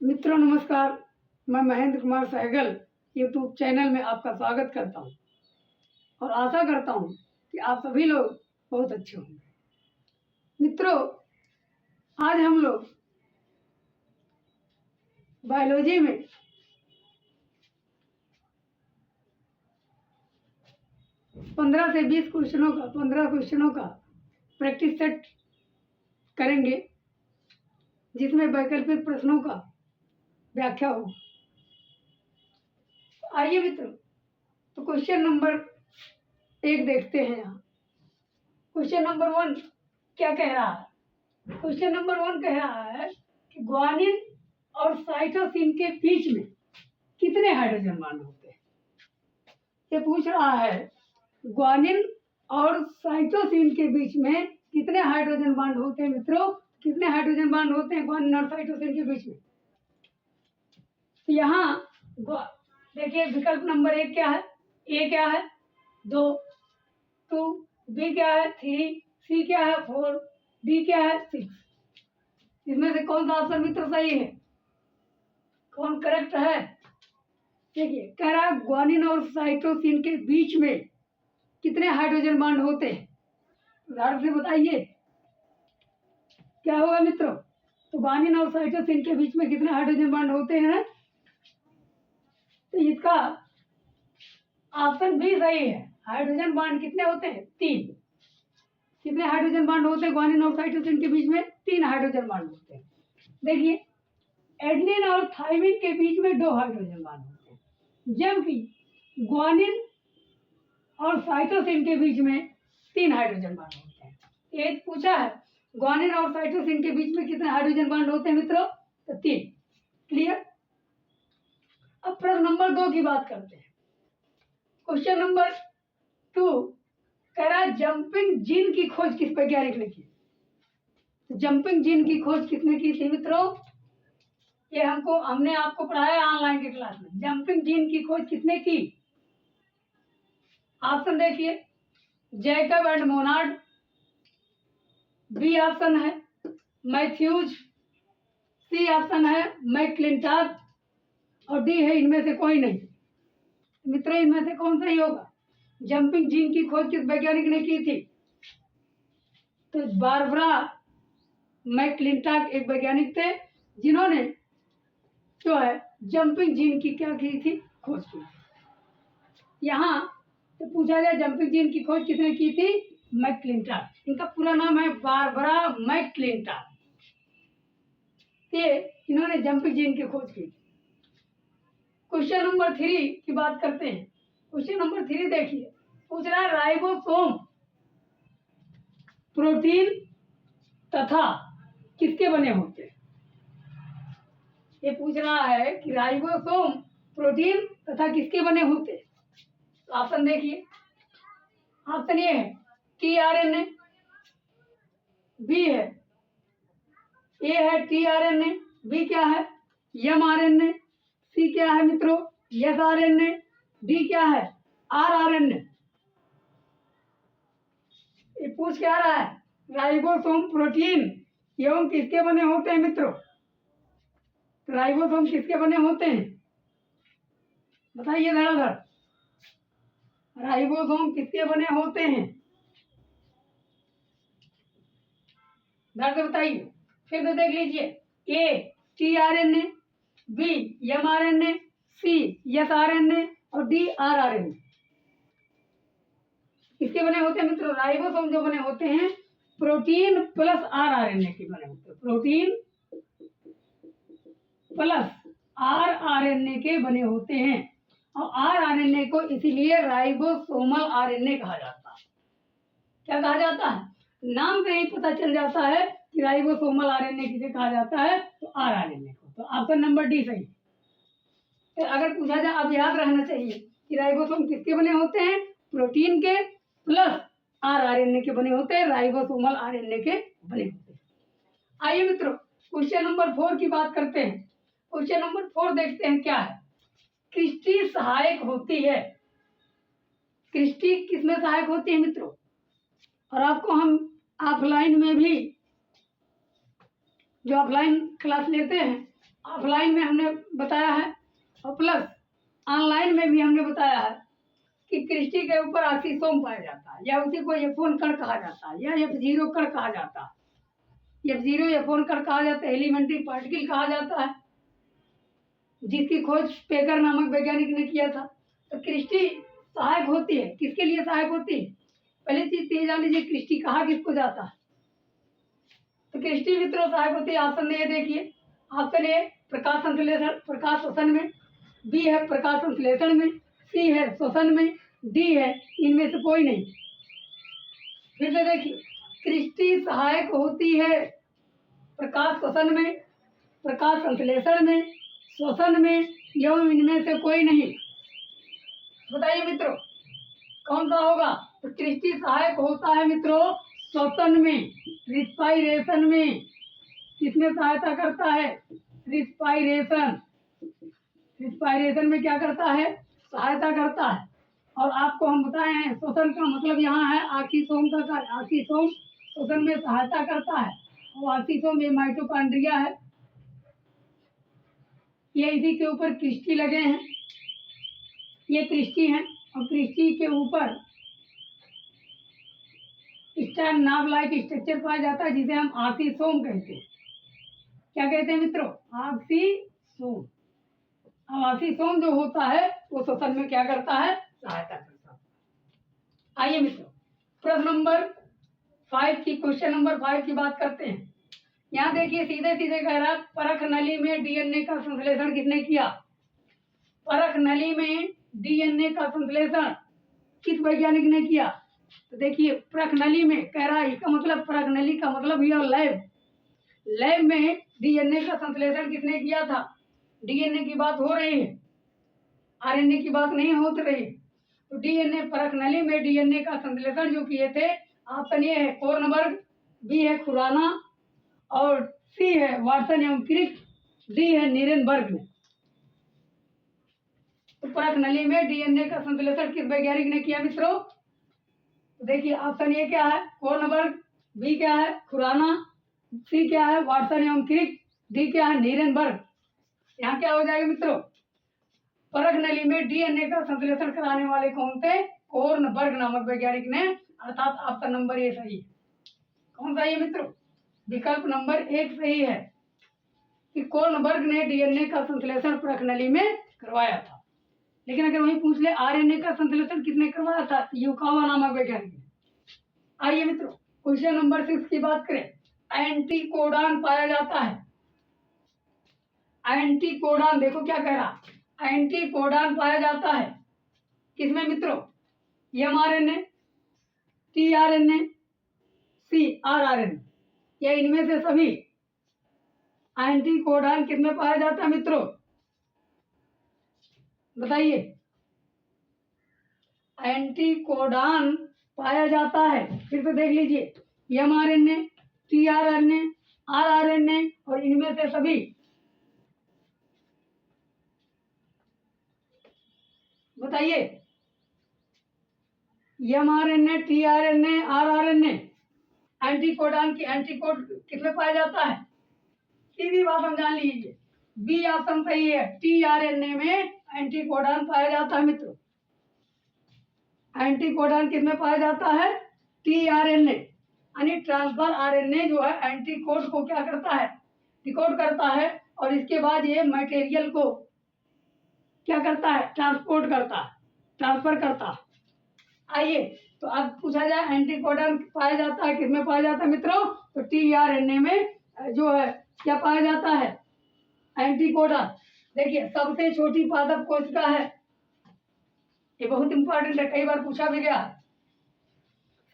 मित्रों नमस्कार, मैं महेंद्र कुमार सहगल यूट्यूब चैनल में आपका स्वागत करता हूं और आशा करता हूं कि आप सभी लोग बहुत अच्छे होंगे। मित्रों, आज हम लोग बायोलॉजी में पंद्रह से 20 क्वेश्चनों का प्रैक्टिस सेट करेंगे, जिसमें वैकल्पिक प्रश्नों का व्याख्या हो। आइए मित्रों, तो क्वेश्चन नंबर 1 देखते हैं। यहाँ क्वेश्चन नंबर 1 क्या कह रहा है? क्वेश्चन नंबर 1 कह रहा है कि ग्वानिन और साइटोसिन के बीच में कितने हाइड्रोजन बांड होते हैं। ये पूछ रहा है ग्वानिन और साइटोसिन के बीच में कितने हाइड्रोजन बांड होते हैं। मित्रों, कितने हाइड्रोजन बांड होते हैं ग्वानिन और साइटोसिन के बीच में? तो यहाँ देखिए, विकल्प नंबर 1 क्या है? ए क्या है? 2, बी क्या है? 3, सी क्या है? 4, डी क्या है? 6। इसमें से कौन सा ऑप्शन मित्र सही है? कौन करेक्ट है? देखिए, कह रहा है ग्वानिन और साइटोसिन के बीच में कितने हाइड्रोजन बांड होते हैं। उदाहरण से बताइए क्या होगा मित्रों। तो ग्वानिन और साइटोसिन के बीच में कितने हाइड्रोजन बांड होते हैं? तो इसका ऑप्शन बी सही है। हाइड्रोजन बांड कितने होते हैं? 3। कितने हाइड्रोजन बांड होते हैं ग्वानिन और साइटोसिन के बीच में? 3 हाइड्रोजन बांड होते हैं। देखिए, एडेनिन और थायमिन के बीच में 2 हाइड्रोजन बांड होते हैं, जबकि ग्वानिन और साइटोसिन के बीच में 3 हाइड्रोजन बांड होते हैं। ये पूछा है ग्वानिन और साइटोसिन के बीच में कितने हाइड्रोजन बांड होते हैं मित्रों? तो 3। क्लियर। अब प्रश्न नंबर 2 की बात करते हैं। क्वेश्चन नंबर 2 कह रहा है जंपिंग जीन की खोज किस वैज्ञानिक ने की? तो जंपिंग जीन की खोज किसने की थी मित्रों? ये हमने आपको पढ़ाया ऑनलाइन की क्लास में। जंपिंग जीन की खोज किसने की? ऑप्शन देखिए, Jacob and Monod, B option है मैथ्यूज, सी ऑप्शन है मैकक्लिंटॉक और डी है इनमें से कोई नहीं। मित्रों, इनमें से कौन सही होगा? जंपिंग जीन की खोज किस वैज्ञानिक ने की थी? तो बारबरा मैकक्लिंटॉक एक वैज्ञानिक थे जिन्होंने जो है जंपिंग जीन की क्या की थी? खोज की। यहाँ तो पूछा जाए जंपिंग जीन की खोज किसने की थी? मैकक्लिंटॉक। इनका पूरा नाम है बारबरा मैकक्लिंटॉक। ये इन्होंने जंपिंग जीन की खोज की। क्वेश्चन नंबर 3 की बात करते हैं। क्वेश्चन नंबर 3 देखिए, पूछ रहा है राइबोसोम प्रोटीन तथा किसके बने होते हैं? ये पूछ रहा है कि राइबोसोम प्रोटीन तथा किसके बने होते हैं। तो ऑप्शन देखिए, ऑप्शन ए है टीआरएनए, बी है ए है टीआरएनए, बी क्या है? एमआरएनए, सी क्या है मित्रों? एसआरएनए, डी क्या है? आरआरएनए। ये पूछ क्या रहा है? राइबोसोम प्रोटीन एवं किसके बने होते हैं मित्रों? राइबोसोम किसके बने होते हैं? बताइए धड़ाधड़। राइबोसोम किसके बने होते हैं? धड़ से बताइए। फिर से देख लीजिए, ए टीआरएनए, बी एमआरएनए, सी एसआरएनए और डी आरआरएनए। किसके बने होते हैं मित्रों? राइबोसोम जो बने होते हैं प्रोटीन प्लस आरआरएनए के बने होते हैं। प्रोटीन प्लस आरआरएनए के बने होते हैं और आरआरएनए को इसीलिए राइबोसोमल आरएनए कहा जाता है। क्या कहा जाता है? नाम से ही पता चल जाता है कि राइबोसोमल आरएनए किसे कहा जाता है? तो आरआरएनए को। तो ऑप्शन नंबर डी सही। तो अगर पूछा जाए, अब याद रहना चाहिए कि राइबोसोम किसके बने होते हैं? प्रोटीन के प्लस आरआरएनए के बने होते हैं, राइबोसोमल आरएनए के बने होते हैं। आइए मित्रों, क्वेश्चन नंबर 4 की बात करते हैं। क्वेश्चन नंबर 4 देखते हैं क्या है। क्रिस्टी सहायक होती है। क्रिस्टी किसमें सहायक होती है मित्रों? और आपको हम ऑफलाइन में भी जो ऑफलाइन क्लास लेते हैं ऑफलाइन में हमने बताया है और प्लस ऑनलाइन में भी हमने बताया है कि क्रिस्टी के ऊपर ऑक्सीसोम पाया जाता है, या उसी को F1 कण कहा जाता है, या F0 कण कहा जाता है। F0 F1 कण कहा जाता है, एलिमेंट्री पार्टिकल कहा जाता है, जिसकी खोज पेकर नामक वैज्ञानिक ने किया था। तो क्रिस्टी सहायक होती है, किसके लिए सहायक होती है? पहली चीज तो ये जान लीजिए क्रिस्टी कहा किसको जाता है। तो क्रिस्टी मित्रों सहायक होती है। ऑप्शन ए देखिए, ऑप्शन ए प्रकाश संश्लेषण, प्रकाश शोषण में, बी है प्रकाश संश्लेषण में, सी है शोषण में, डी है इनमें से कोई नहीं। फिर से देखिए, क्रिस्टी सहायक होती है प्रकाश शोषण में, प्रकाश संश्लेषण में, शोषण में, एवं इनमें से कोई नहीं। बताइए मित्रों कौन सा होगा? तो क्रिस्टी सहायक होता है मित्रों शोषण में, रिस्पाइरेशन में। किसमें सहायता करता है? रिस्पाइरेशन। रिस्पाइरेशन में क्या करता है? सहायता करता है। और आपको हम बताए हैं शोषण का मतलब यहाँ है ऑक्सीसोम का कार्य। ऑक्सीसोम शोषण में सहायता करता है और ऑक्सीसोम ये माइटोकॉन्ड्रिया है, ये इसी के ऊपर क्रिस्टी लगे हैं, ये क्रिस्टी हैं और क्रिस्टी के ऊपर स्टैंड नाव लाइक स्ट्रक्चर पाया जाता है जिसे हम ऑक्सीसोम कहते हैं। क्या कहते हैं मित्रों? ऑक्सीसोम। अब ऑक्सीसोम जो होता है वो शोषण में क्या करता है? सहायता करता है। आइए मित्रों प्रश्न नंबर 5 की, क्वेश्चन नंबर 5 की बात करते हैं। यहाँ देखिए सीधे सीधे कह रहा है परख नली में डीएनए का संश्लेषण किसने किया? परख नली में डीएनए का संश्लेषण किस वैज्ञानिक ने किया? तो देखिए परख नली में कह रहा है, इसका मतलब परख नली का मतलब यह लैब, लैब में डीएनए का संश्लेषण किसने किया था? डीएनए की बात हो रही है, आरएनए की बात नहीं हो रही। तो डीएनए परख नली में डीएनए का संश्लेषण जो किए थे, ऑप्शन ए है कोर्नबर्ग, बी है खुराना और सी है वाटसन एवं क्रिक, डी है नीरेनबर्ग ने। तो परख नली में डीएनए का संश्लेषण किस वैज्ञानिक ने किया मित्रों? तो देखिए ऑप्शन ए क्या है? कोर्नबर्ग, बी क्या है? खुराना, सी क्या है? वाटसन एवं क्रिक, डी क्या है? नीरेनबर्ग। यहाँ क्या हो जाएगा मित्रों? परख नली में डीएनए का संश्लेषण कराने वाले कौन थे? कोर्नबर्ग नामक वैज्ञानिक ने, अर्थात ऑप्शन नंबर ए सही है। कौन सा है मित्रों? विकल्प नंबर 1 सही है कि कोर्नबर्ग ने डीएनए का संश्लेषण परख नली में करवाया था। लेकिन अगर वही पूछ ले आरएनए का संश्लेषण किसने करवाया था? युकावा नामक वैज्ञानिक ने। आइए मित्रों क्वेश्चन नंबर 6 की बात करें। एंटीकोडॉन पाया जाता है। एंटीकोडॉन देखो क्या कह रहा, एंटीकोडॉन पाया जाता है किसमें मित्रों? एमआरएनए, टीआरएनए, सीआरआरएनए, या इनमें से सभी। एंटीकोडॉन किसमें पाया जाता है मित्रों? बताइए। एंटीकोडॉन पाया जाता है, फिर से देख लीजिए, एमआरएनए, टीआरएनए, आरआरएनए और इनमें से सभी। बताइए एमआरएनए, टीआरएनए, आरआरएनए, एंटीकोडॉन की एंटीकोड किसमें पाया जाता है? सीधी बात हम जान लीजिए, बी ऑप्शन सही है, टीआरएनए में एंटीकोडॉन पाया जाता है मित्रों। एंटीकोडॉन किसमें पाया जाता है? टीआरएनए, यानी ट्रांसफर आरएनए जो है एंटीकोड को क्या करता है? डिकोड करता है और इसके बाद ये मटेरियल को क्या करता है? ट्रांसपोर्ट करता है, ट्रांसफर करता है। आइए तो अब पूछा जाए एंटीकोडॉन पाया जाता है किसमें पाया जाता है मित्रों? तो टीआरएनए में जो है क्या पाया जाता है? एंटीकोडॉन। देखिए सबसे छोटी पादप कोशिका है, ये बहुत इंपॉर्टेंट है, कई बार पूछा भी गया।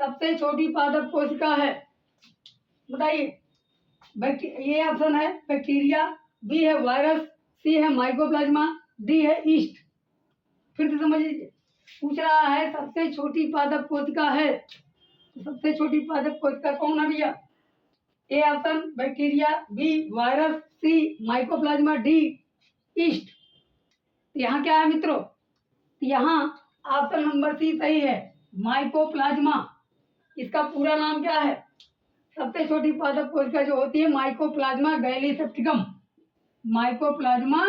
सबसे छोटी पादप कोशिका है, बताइए। ये ऑप्शन है बैक्टीरिया, बी है वायरस, सी है माइकोप्लाज्मा, डी है ईस्ट। फिर से समझ लीजिए, पूछ रहा है सबसे छोटी पादप कोशिका है, तो सबसे छोटी पादप कोशिका कौन है भैया? A option bacteria, B virus, C mycoplasma, D yeast. यहाँ क्या है मित्रों? यहाँ ऑप्शन नंबर सी सही है, माइकोप्लाज्मा। इसका पूरा नाम क्या है? सबसे छोटी पादप कोशिका जो होती है mycoplasma gallisepticum, mycoplasma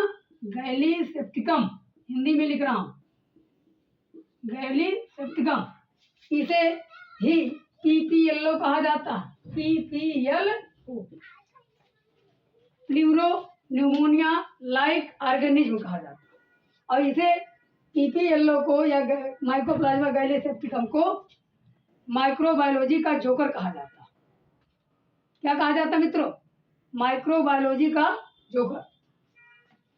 gallisepticum, Hindi में लिख रहा हूँ, गैलीसेप्टिकम। इसे ही पीपीएलओ कहा जाता है, PPLO, pleuro pneumonia like organism कहा जाता है। और इसे पीपीएलओ को या माइकोप्लाज्मा गैलीसेप्टिकम को माइक्रोबायोलॉजी का जोकर कहा जाता है। क्या कहा जाता है मित्रों? माइक्रोबायोलॉजी का जोकर।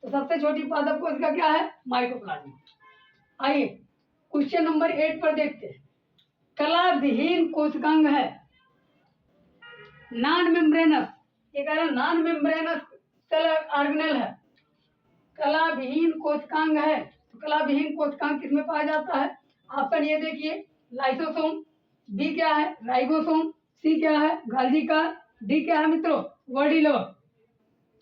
तो सबसे छोटी पादप कोशिका इसका क्या है? माइकोप्लाज्मा। आइए क्वेश्चन नंबर 8 पर देखते हैं। कला विहीन कोशिकांग है, नॉन मेम्ब्रेनस, ये कह रहा है नॉन मेम्ब्रेनस सेल ऑर्गेनेल है, कला विहीन कोशिकांग है। तो कला विहीन कोशिकांग किसमें पाया जाता है? ऑप्शन ये देखिए, लाइसोसोम, बी क्या है? राइबोसोम, सी क्या है? गाल्गी का, डी क्या है मित्रों? वर्डिलोर।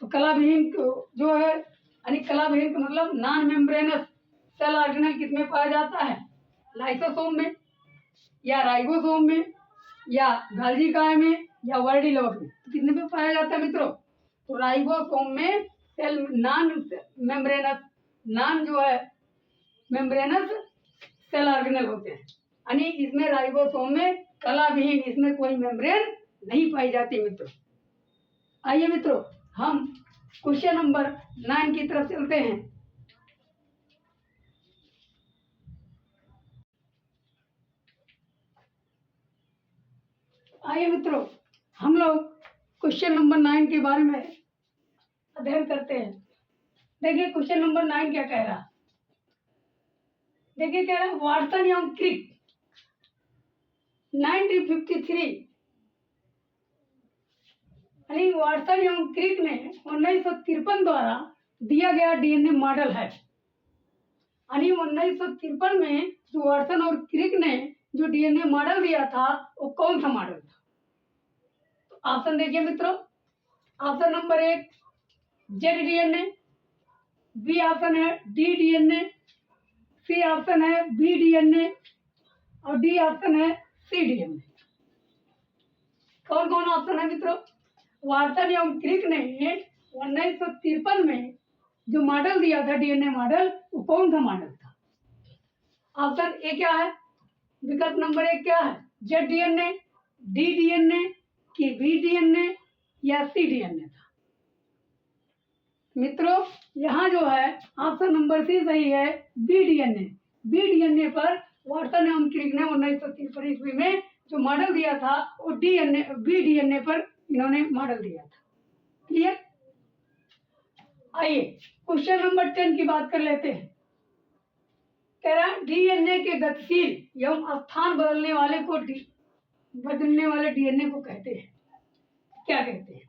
तो कला विहीन जो है, यानी कला विहीन का मतलब नॉन मेम्ब्रेनस सेल ऑर्गेनेल किसमें पाया जाता है? लाइसोसोम में, या राइबोसोम में, या गाल्गी काय में, या वर्डिलोर में। तो कितने में पाया जाता है मित्रों? तो राइबोसोम में सेल नॉन मेम्ब्रेनस, नॉन जो है मेम्ब्रेनस सेल ऑर्गेनेल होते हैं, यानी इसमें राइबोसोम में कला विहीन, इसमें कोई मेम्ब्रेन नहीं पाई जाती मित्रों। आइए मित्रों हम क्वेश्चन नंबर 9 की तरफ चलते हैं। आइए मित्रों हम लोग क्वेश्चन नंबर 9 के बारे में अध्ययन करते हैं। देखिए क्वेश्चन नंबर 9 क्या कह रहा है? देखिए कह रहा है वाटसन एवं क्रिक 1953, यानी वाटसन एवं क्रिक ने 1953 द्वारा दिया गया डीएनए मॉडल है। यानी 1953 में जो वाटसन और क्रिक ने जो डीएनए मॉडल दिया था वो कौन सा मॉडल था? तो ऑप्शन देखिए मित्रों, option number 1 Z DNA, B option है डी डीएनए, सी ऑप्शन है बी डीएनए, और डी ऑप्शन है सी डीएनए। कौन कौन ऑप्शन है मित्रों? वाटसन एवं क्रिक ने 1953 में जो मॉडल दिया था डीएनए मॉडल, वो कौन सा मॉडल था? ऑप्शन ए क्या है? विकल्प नंबर 1 क्या है? जेड डीएनए, डी डीएनए, की बी डीएनए, या सी डीएनए था। मित्रों यहाँ जो है ऑप्शन नंबर सी सही है, बी डीएनए। बी डीएनए पर वाटसन एवं क्रिक ने 1953 ईस्वी में जो मॉडल दिया था वो डीएनए, बी डीएनए पर इन्होंने मॉडल दिया था। क्लियर? आइए क्वेश्चन नंबर 10 की बात कर लेते हैं। कह रहा है डीएनए के गतिशील एवं स्थान बदलने वाले को बदलने वाले डीएनए को कहते हैं, क्या कहते हैं?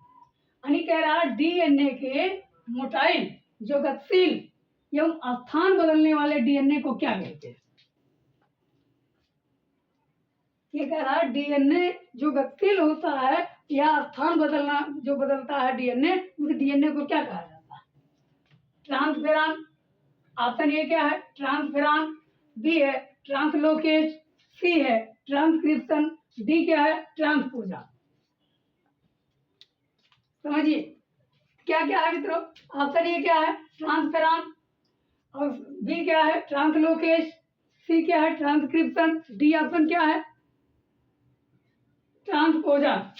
यानी कह रहा है डीएनए के मोटाइल जो गतिशील एवं स्थान बदलने वाले डीएनए को क्या कहते हैं? ये कह रहा है डीएनए जो गतिशील होता है या स्थान बदलना जो बदलता है डीएनए, उस डीएनए को क्या कहा जाता है? ट्रांसफेरान, ऑप्शन ए क्या है? ट्रांसफेरान, बी है ट्रांसलोकेज, सी है ट्रांसक्रिप्शन, डी क्या है? ट्रांसपोजान। समझिए क्या क्या है मित्रों? ऑप्शन ए क्या है? ट्रांसफेरान, और बी क्या है? ट्रांसलोकेज, सी क्या है? ट्रांसक्रिप्शन, डी ऑप्शन क्या है? ट्रांसपोजान।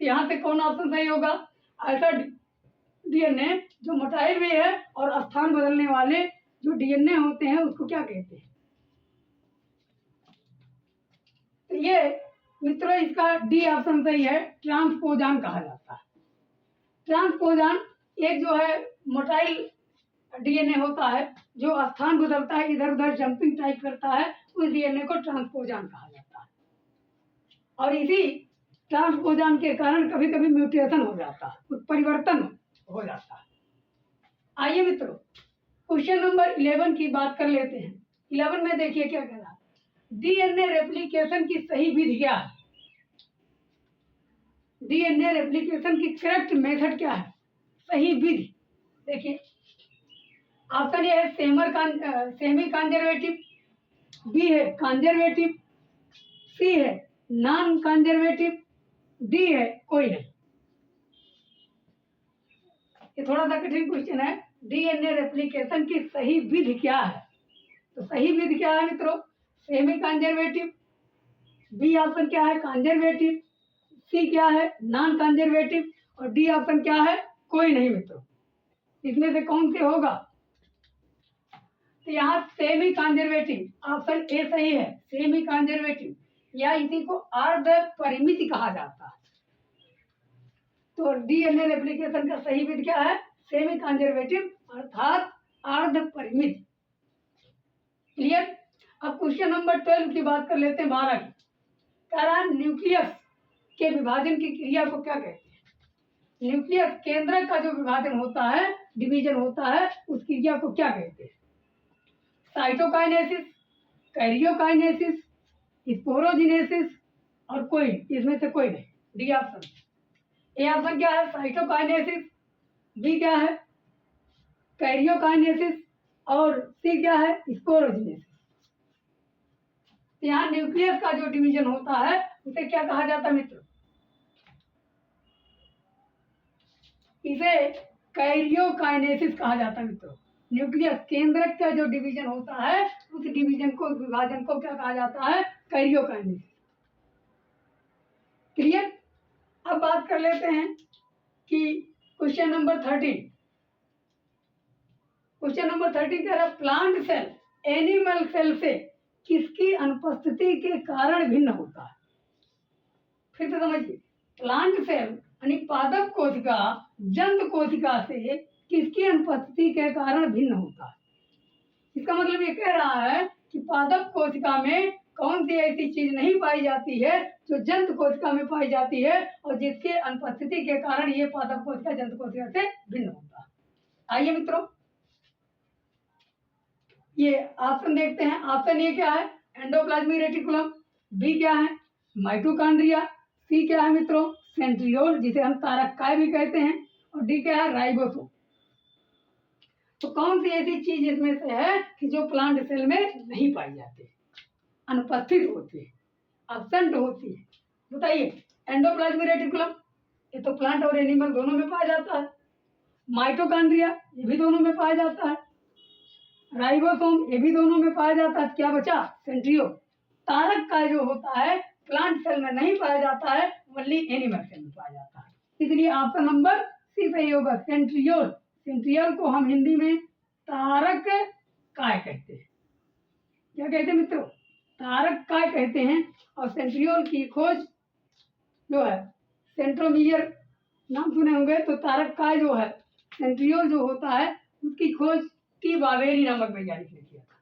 यहाँ से कौन ऑप्शन सही होगा? ऐसा डीएनए जो मोटाइल भी है और स्थान बदलने वाले जो डीएनए होते हैं उसको क्या कहते हैं? तो ये मित्रों इसका डी ऑप्शन सही है, ट्रांसपोजान कहा जाता है। ट्रांसपोजान एक जो है मोटाइल डीएनए होता है जो स्थान बदलता है, इधर उधर जंपिंग टाइप करता है, उस डीएनए को ट्रांसपोजान कहा जाता है। और इसी ट्रांसपोजान के कारण कभी कभी म्यूटेशन हो जाता है, परिवर्तन हो जाता है। आइए मित्रों क्वेश्चन नंबर 11 की बात कर लेते हैं। 11 में देखिए क्या कह रहा है? डीएनए रेप्लिकेशन की सही विधि क्या है? डीएनए रेप्लिकेशन की करेक्ट मेथड क्या है? सही विधि देखिए, ऑप्शन ए है सेमी कंजर्वेटिव, बी है कंजर्वेटिव, सी है नॉन कंजर्वेटिव, डी है कोई नहीं। ये थोड़ा सा कठिन क्वेश्चन है। डीएनए रेप्लिकेशन की सही विधि क्या है? तो सही विधि क्या है मित्रों? सेमी कंजर्वेटिव, बी ऑप्शन क्या है? कंजर्वेटिव, सी क्या है? नॉन कंजर्वेटिव, और डी ऑप्शन क्या है? कोई नहीं मित्रों। इसमें से कौन से होगा? तो यहाँ सेमी कंजर्वेटिव ऑप्शन ए सही है। सेमी कंजर्वेटिव या इसी को अर्ध परिमित कहा जाता है। तो डीएनए रेप्लिकेशन का सही विधि क्या है? सेमी कंजर्वेटिव अर्थात अर्ध परिमित। क्लियर? अब क्वेश्चन नंबर 12 की बात कर लेते हैं, 12 की। कह रहा है न्यूक्लियस के विभाजन की क्रिया को क्या कहते हैं? न्यूक्लियस केंद्रक का जो विभाजन होता है, डिवीजन होता है, उस क्रिया को क्या कहते हैं? साइटोकाइनेसिस, कैरियोकाइनेसिस, स्पोरोजिनेसिस और कोई, इसमें से कोई नहीं। D option. ए ऑप्शन क्या है? साइटोकाइनेसिस, बी क्या है? कैरियोकाइनेसिस, और सी क्या है? स्पोरोजिनेसिस। यहाँ न्यूक्लियस का जो डिवीजन होता है उसे क्या कहा जाता है मित्र? इसे कैरियोकाइनेसिस कहा जाता है मित्रों। न्यूक्लियस केंद्रक का जो डिवीजन होता है उस डिवीजन को, विभाजन को क्या कहा जाता है? कैरियोकाइनेसिस। क्लियर? अब बात कर लेते हैं कि क्वेश्चन नंबर 13। क्वेश्चन नंबर 13 कह रहा है प्लांट सेल एनिमल सेल से किसकी अनुपस्थिति के कारण भिन्न होता है? फिर से समझिए, प्लांट सेल यानी पादप कोशिका जंत कोशिका से किसकी अनुपस्थिति के कारण भिन्न होता है? इसका मतलब ये कह रहा है कि पादप कोशिका में कौन सी ऐसी चीज नहीं पाई जाती है जो जंत कोशिका में पाई जाती है और जिसके अनुपस्थिति के कारण ये पादप कोशिका जंत कोशिका से भिन्न होता है। आइए मित्रों, ये ऑप्शन देखते हैं। ऑप्शन ए क्या है? एंडोप्लाज्मिक रेटिकुलम, बी क्या है? माइटोकॉन्ड्रिया, सी क्या है मित्रों? सेंट्रियोल जिसे हम तारककाय भी कहते हैं, और डी क्या है? राइबोसोम। तो कौन सी ऐसी चीज इसमें से है कि जो प्लांट सेल में नहीं पाई जाती, अनुपस्थित होती है, एब्सेंट होती है? बताइए। एंडोप्लाज्मिक रेटिकुलम, ये तो प्लांट और एनिमल दोनों में पाया जाता है। माइटोकॉन्ड्रिया, ये भी दोनों में पाया जाता है। राइबोसोम, ये भी दोनों में पाया जाता है। क्या बचा? सेंट्रियोल। तारककाय जो होता है प्लांट सेल में नहीं पाया जाता है, ओनली एनिमल सेल में पाया जाता है। इसलिए ऑप्शन नंबर सी सही होगा, सेंट्रियोल। सेंट्रियोल को हम हिंदी में तारककाय कहते हैं। क्या कहते हैं मित्रों? तारककाय कहते हैं। और सेंट्रियोल की खोज जो है, सेंट्रोमियर नाम सुने होंगे, तो तारककाय जो है, सेंट्रियोल जो होता है, उसकी खोज टी बावेरी नामक वैज्ञानिक ने किया था।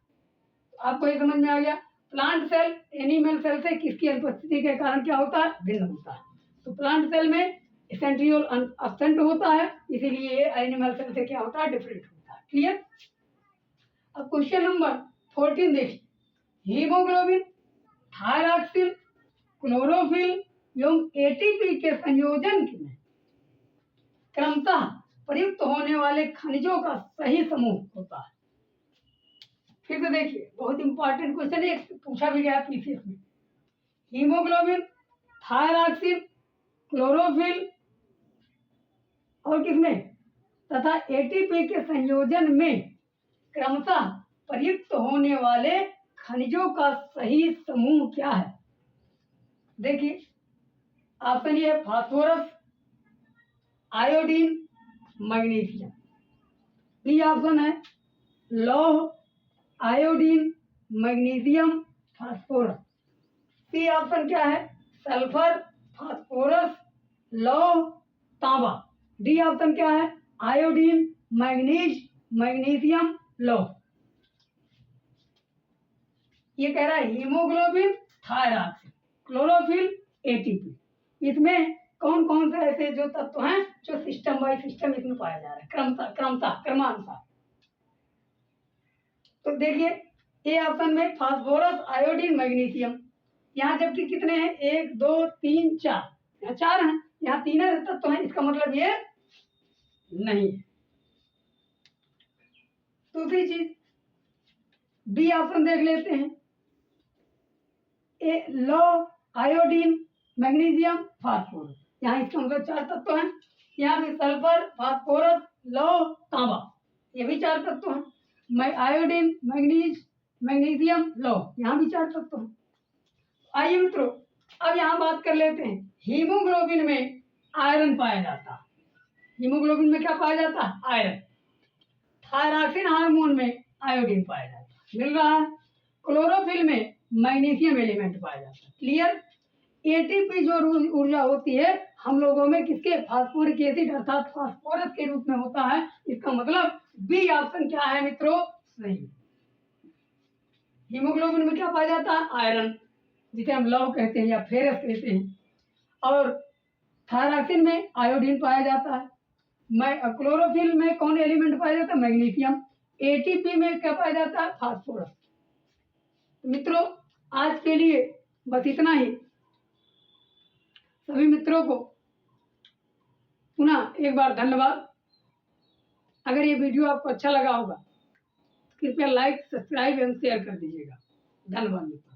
तो आपको ये समझ में आ गया, प्लांट सेल एनिमल सेल से किसकी अनुपस्थिति के कारण क्या होता है? भिन्न होता है। तो प्लांट सेल में सेंट्रियोल एब्सेंट होता है, इसीलिए एनिमल सेल से क्या होता है? डिफरेंट होता है। क्लियर? अब क्वेश्चन नंबर 14 देखिए। हीमोग्लोबिन, थायरॉक्सिन, क्लोरोफिल एवं एटीपी के संयोजन में क्रमशः प्रयुक्त होने वाले खनिजों का सही समूह होता है। फिर से देखिए, बहुत इंपॉर्टेंट क्वेश्चन है, पूछा भी गया पीसीएस में। हीमोग्लोबिन, थायरॉक्सिन, क्लोरोफिल और किसमें तथा एटीपी के संयोजन में क्रमशः प्रयुक्त होने वाले खनिजों का सही समूह क्या है? देखिए, ऑप्शन ये है phosphorus, iodine, magnesium. B option है लौह, iodine, magnesium, phosphorus. C option क्या है? सल्फर, फास्फोरस, लौह, तांबा। डी ऑप्शन क्या है? आयोडीन, मैग्नीज, मैग्नीशियम, लौह। ये कह रहा है हीमोग्लोबिन, थायरॉक्सिन, क्लोरोफिल, एटीपी। इसमें कौन कौन से ऐसे जो तत्व हैं जो सिस्टम बाय सिस्टम इसमें पाया जा रहा है, क्रमानुसार? तो देखिए, ए ऑप्शन में फास्फोरस, आयोडीन, मैग्नीशियम। यहाँ जबकि कितने हैं? 1 2 3 4, यहाँ 4 हैं, यहाँ 3 तत्व हैं, इसका मतलब ये नहीं है। दूसरी चीज, बी ऑप्शन देख लेते हैं। ए लौह, आयोडीन, मैग्नीशियम, फास्फोरस, यहाँ इसका मतलब 4 तत्व हैं। यहाँ भी सल्फर, फास्फोरस, लौह, तांबा, ये भी 4 तत्व हैं। मैं आयोडीन, मैग्नीशियम, लौह, यहाँ भी 4 तत्व हैं। आइए मित्रों, अब यहाँ बात कर लेते हैं। हीमोग्लोबिन में आयरन पाया जाता है। हीमोग्लोबिन में क्या पाया जाता है? आयरन। थायरॉक्सिन हार्मोन में आयोडीन पाया जाता है, मिल रहा है। क्लोरोफिल में मैग्नीशियम एलिमेंट पाया जाता है। क्लियर? एटीपी जो ऊर्जा होती है हम लोगों में किसके? फास्फोरिक एसिड अर्थात फास्फोरस के रूप में होता है। इसका मतलब बी ऑप्शन क्या है मित्रों? सही। हीमोग्लोबिन में क्या पाया जाता है? आयरन, जिसे हम लौह कहते हैं या फेरस कहते हैं। और थायरॉक्सिन में आयोडीन पाया जाता है। क्लोरोफिल में कौन एलिमेंट पाया जाता है? मैग्नीशियम। एटीपी में क्या पाया जाता है? फास्फोरस। तो मित्रों, आज के लिए बस इतना ही। सभी मित्रों को पुनः एक बार धन्यवाद। अगर ये वीडियो आपको अच्छा लगा होगा तो कृपया लाइक, सब्सक्राइब एवं शेयर कर दीजिएगा। धन्यवाद मित्रों।